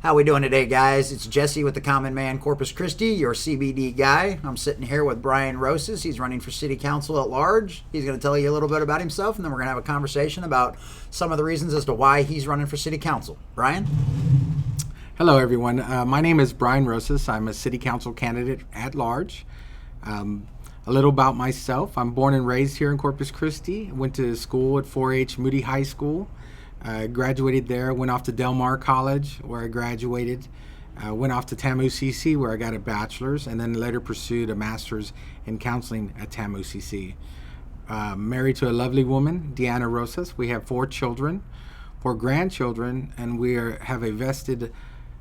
How we doing today, guys? It's Jesse with the Common Man Corpus Christi, your CBD guy. I'm sitting here with Brian Rosas. He's running for city council at large. He's going to tell you a little bit about himself, and then we're going to have a conversation about some of the reasons as to why he's running for city council. Brian? Hello, everyone. My name is Brian Rosas. I'm a city council candidate at large. A little about myself. I'm born and raised here in Corpus Christi. Went to school at 4-H Moody High School. Graduated there, went off to Del Mar College where I graduated, went off to TAM UCC where I got a bachelor's, and then later pursued a master's in counseling at TAM UCC. Married to a lovely woman, Deanna Rosas. We have 4 children, 4 grandchildren, and we have a vested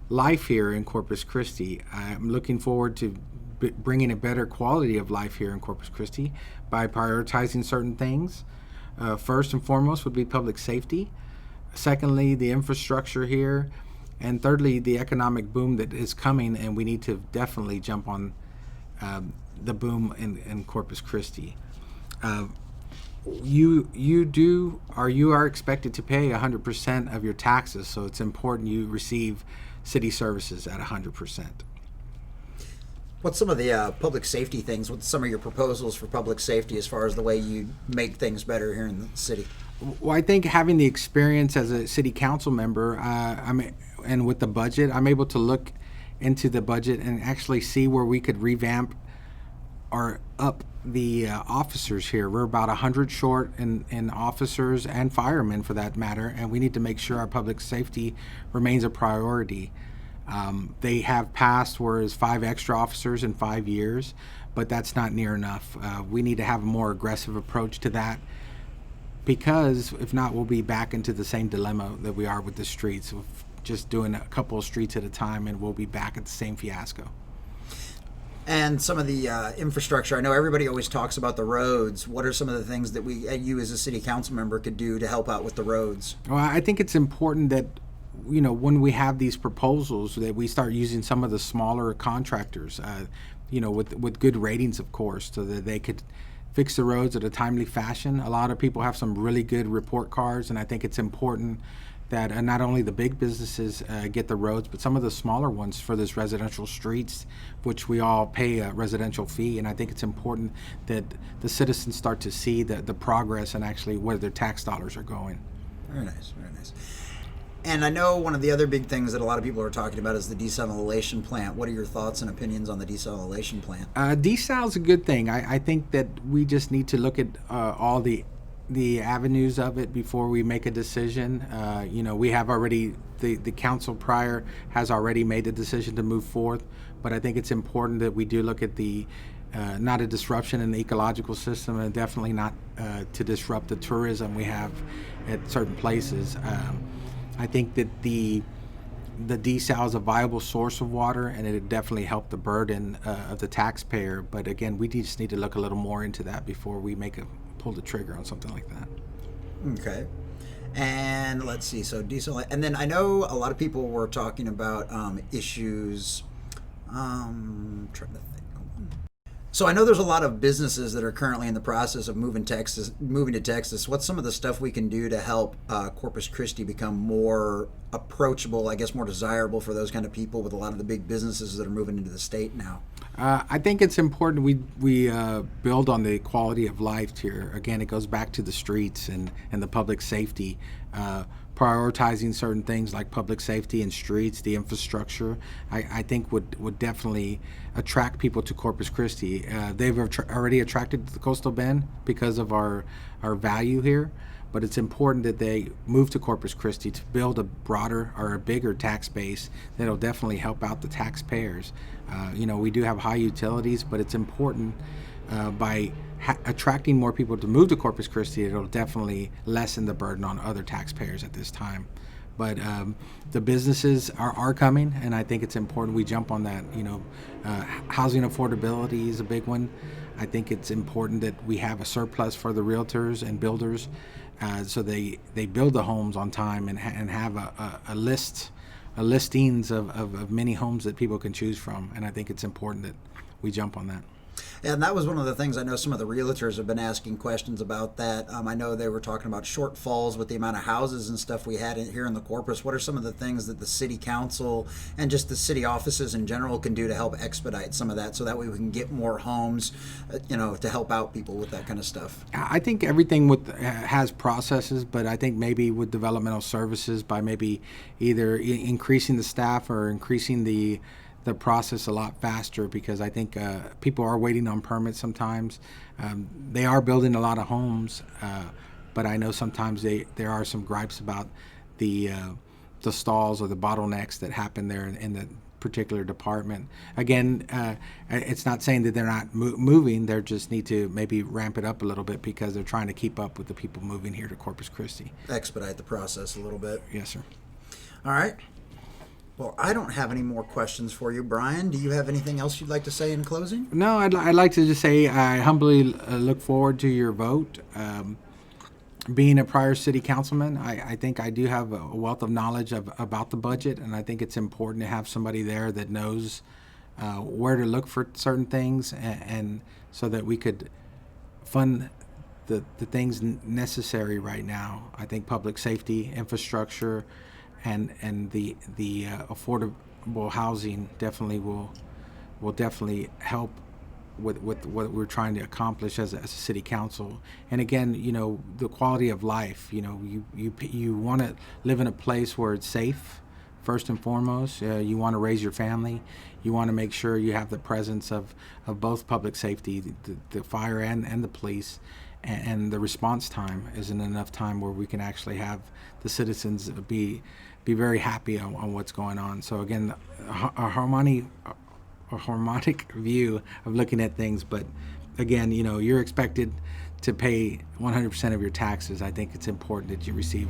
life here in Corpus Christi. I'm looking forward to bringing a better quality of life here in Corpus Christi by prioritizing certain things. First and foremost would be public safety. Secondly, the infrastructure here. And thirdly, the economic boom that is coming, and we need to definitely jump on the boom in Corpus Christi. You are expected to pay 100% of your taxes, so it's important you receive city services at 100%. What's some of the public safety things? What's some of your proposals for public safety as far as the way you make things better here in the city? Well, I think having the experience as a city council member, and with the budget, I'm able to look into the budget and actually see where we could revamp or up the officers here. We're about 100 short in officers and firemen for that matter, and we need to make sure our public safety remains a priority. They have passed whereas 5 extra officers in 5 years, but that's not near enough. We need to have a more aggressive approach to that, because if not, we'll be back into the same dilemma that we are with the streets, of just doing a couple of streets at a time, and we'll be back at the same fiasco. And some of the infrastructure. I know everybody always talks about the roads. What are some of the things that you as a city council member could do to help out with the roads? Well, I think it's important that, when we have these proposals, that we start using some of the smaller contractors, with good ratings, of course, so that they could fix the roads at a timely fashion. A lot of people have some really good report cards, and I think it's important that not only the big businesses get the roads, but some of the smaller ones for this residential streets, which we all pay a residential fee. And I think it's important that the citizens start to see the progress and actually where their tax dollars are going. Very nice, very nice. And I know one of the other big things that a lot of people are talking about is the desalination plant. What are your thoughts and opinions on the desalination plant? Desal is a good thing. I think that we just need to look at all the avenues of it before we make a decision. We have already, the council prior has already made the decision to move forth, but I think it's important that we do look at the not a disruption in the ecological system, and definitely not to disrupt the tourism we have at certain places. I think that the desal is a viable source of water, and it definitely helped the burden of the taxpayer. But again, we just need to look a little more into that before we pull the trigger on something like that. Okay. And let's see. So desal, and then I know a lot of people were talking about issues. Trying to think. So I know there's a lot of businesses that are currently in the process of moving to Texas. What's some of the stuff we can do to help Corpus Christi become more approachable, I guess more desirable for those kind of people with a lot of the big businesses that are moving into the state now? I think it's important we build on the quality of life here. Again, it goes back to the streets and the public safety. Prioritizing certain things like public safety and streets, the infrastructure, I think would definitely attract people to Corpus Christi. They've already attracted to the Coastal Bend because of our value here, but it's important that they move to Corpus Christi to build a broader or a bigger tax base that'll definitely help out the taxpayers. We do have high utilities, but it's important by attracting more people to move to Corpus Christi, it'll definitely lessen the burden on other taxpayers at this time. But the businesses are coming, and I think it's important we jump on that. Housing affordability is a big one. I think it's important that we have a surplus for the realtors and builders, so they build the homes on time and have a listings of many homes that people can choose from. And I think it's important that we jump on that. And that was one of the things I know some of the realtors have been asking questions about that. I know they were talking about shortfalls with the amount of houses and stuff we had here in the Corpus. What are some of the things that the city council and just the city offices in general can do to help expedite some of that, so that way we can get more homes, to help out people with that kind of stuff? I think everything has processes, but I think maybe with developmental services, by maybe either increasing the staff or increasing the process a lot faster, because I think people are waiting on permits sometimes. They are building a lot of homes, but I know sometimes there are some gripes about the stalls or the bottlenecks that happen there in the particular department. Again, it's not saying that they're not moving. They just need to maybe ramp it up a little bit, because they're trying to keep up with the people moving here to Corpus Christi. Expedite the process a little bit. Yes, sir. All right. Well, I don't have any more questions for you, Brian. Do you have anything else you'd like to say in closing? No, I'd like to just say I humbly look forward to your vote. Being a prior city councilman, I think I do have a wealth of knowledge about the budget, and I think it's important to have somebody there that knows where to look for certain things, and so that we could fund the things necessary right now. I think public safety, infrastructure, and the affordable housing definitely will definitely help with what we're trying to accomplish as a city council. And again, the quality of life. You want to live in a place where it's safe, first and foremost. You want to raise your family. You want to make sure you have the presence of both public safety, the fire and the police. And the response time isn't enough time where we can actually have the citizens be very happy on what's going on. So again, a harmonic view of looking at things. But again, you're expected to pay 100% of your taxes. I think it's important that you receive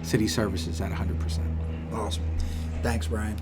city services at 100%. Awesome. Thanks, Brian.